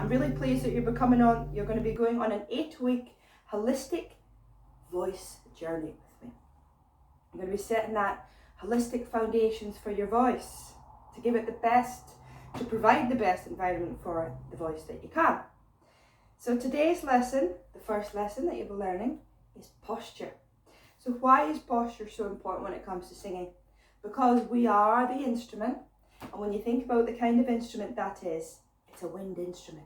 I'm really pleased that you're going to be going on an 8-week holistic voice journey with me. I'm going to be setting that holistic foundations for your voice to give it the best, to provide the best environment for the voice that you can. So today's lesson, the first lesson that you'll be learning, is posture. So why is posture so important when it comes to singing? Because we are the instrument, and when you think about the kind of instrument that is, it's a wind instrument.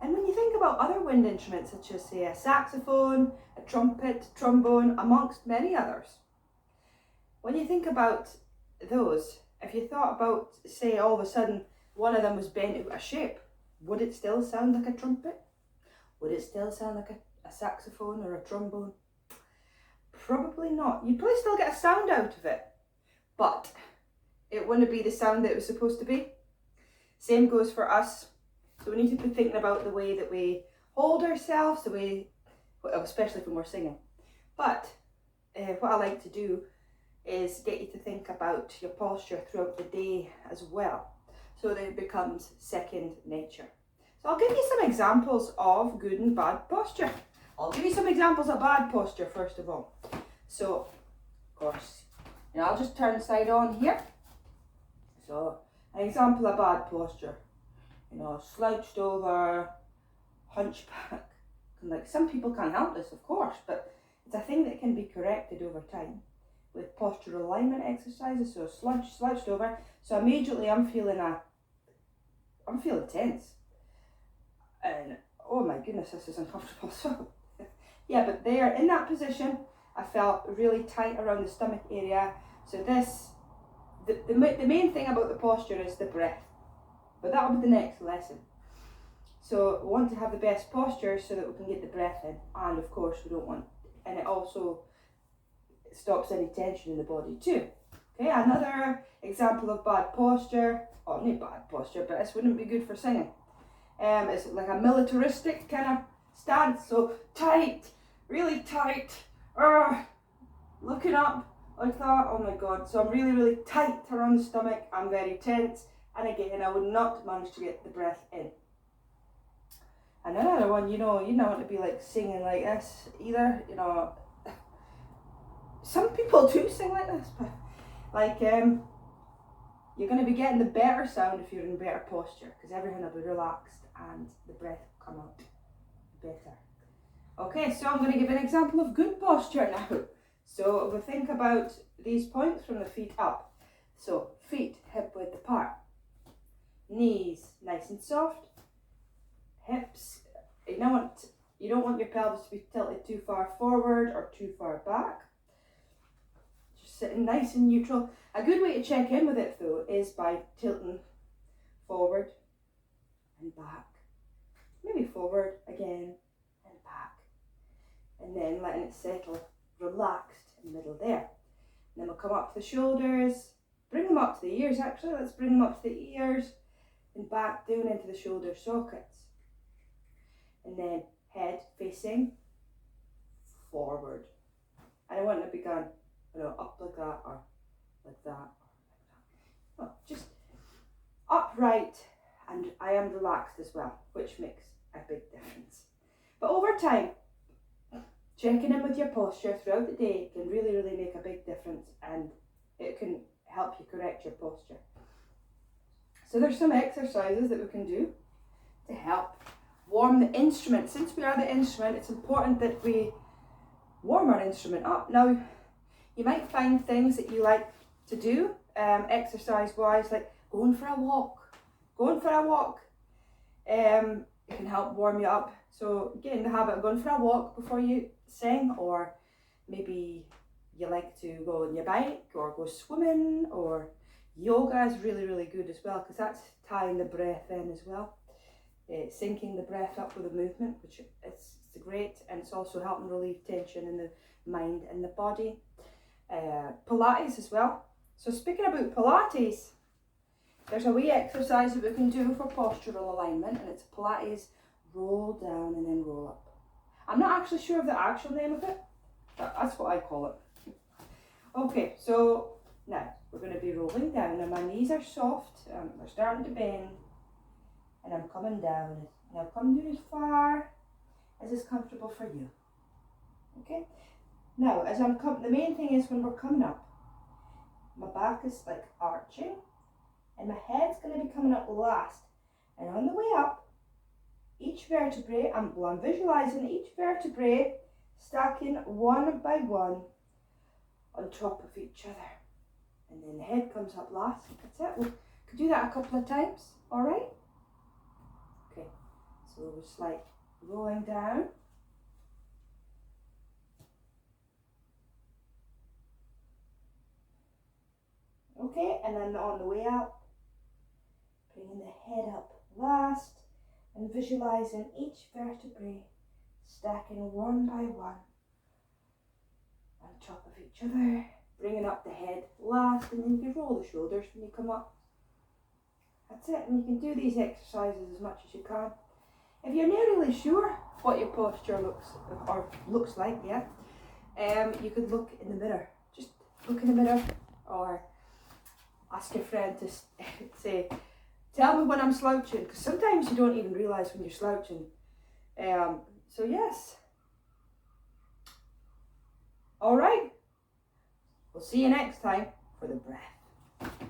And when you think about other wind instruments, such as say a saxophone, a trumpet, trombone, amongst many others, when you think about those, if you thought about, say, all of a sudden one of them was bent into a shape, would it still sound like a trumpet? Would it still sound like a saxophone or a trombone? Probably not. You'd probably still get a sound out of it, but it wouldn't be the sound that it was supposed to be. Same goes for us. So we need to be thinking about the way that we hold ourselves, the way, well, especially when we're singing. But what I like to do is get you to think about your posture throughout the day as well, so that it becomes second nature. So I'll give you some examples of good and bad posture. I'll give you some examples of bad posture first of all. So, of course, I'll just turn side on here. So, an example of bad posture. Slouched over, hunchback. Like, some people can't help this, of course, but it's a thing that can be corrected over time with postural alignment exercises. So slouched over. So immediately I'm feeling tense. And oh my goodness, this is uncomfortable. So yeah, but there in that position, I felt really tight around the stomach area. So the main thing about the posture is the breath. But that'll be the next lesson. So we want to have the best posture so that we can get the breath in. And of course and it also stops any tension in the body too. Okay, another example of bad posture, or not bad posture, but this wouldn't be good for singing. It's like a militaristic kind of stance, so tight, really tight, looking up like that, oh my god. So I'm really, really tight around the stomach, I'm very tense, and again, I would not manage to get the breath in. And another one, you don't want to be like singing like this either, Some people do sing like this, but like you're going to be getting the better sound if you're in better posture, because everything will be relaxed and the breath will come out better. Okay, so I'm going to give an example of good posture now. So we'll think about these points from the feet up. So feet hip width apart, knees nice and soft, hips, you don't want your pelvis to be tilted too far forward or too far back. Just sitting nice and neutral. A good way to check in with it though is by tilting forward and back, maybe forward again and back, and then letting it settle, relaxed in the middle there. And then we'll come up to the shoulders, bring them up to the ears actually, let's bring them up to the ears and back down into the shoulder sockets. And then head facing forward. And I want it to be gone, up like that or like that or like that. No, just upright, and I am relaxed as well, which makes a big difference. But over time, checking in with your posture throughout the day can really, really make a big difference, and it can help you correct your posture. So there's some exercises that we can do to help warm the instrument. Since we are the instrument, it's important that we warm our instrument up. Now, you might find things that you like to do exercise-wise, like going for a walk. It can help warm you up. So get in the habit of going for a walk before you sing, or maybe you like to go on your bike or go swimming, or yoga is really, really good as well, because that's tying the breath in as well. Syncing the breath up with the movement, which it's great, and it's also helping relieve tension in the mind and the body. Pilates as well. So speaking about Pilates, there's a wee exercise that we can do for postural alignment, and it's Pilates roll down and then roll up. I'm not actually sure of the actual name of it, but that's what I call it. Okay, so now we're going to be rolling down, and my knees are soft, they're starting to bend, and I'm coming down as Now come down as far as is comfortable for you. Okay? Now, as I'm the main thing is when we're coming up, my back is like arching and my head's going to be coming up last. And on the way up, each vertebrae, I'm visualizing each vertebrae stacking one by one on top of each other. And then the head comes up last. That's it. We could do that a couple of times. All right? Okay. So we're just like rolling down. Okay, and then on the way up, bringing the head up last and visualizing each vertebrae stacking one by one on top of each other, bringing up the head last, and then you roll the shoulders when you come up. That's it, and you can do these exercises as much as you can. If you're not really sure what your posture looks like yet, you could look in the mirror. Just look in the mirror, or ask your friend to say, tell me when I'm slouching, because sometimes you don't even realise when you're slouching. So yes. All right. We'll see you next time for the breath.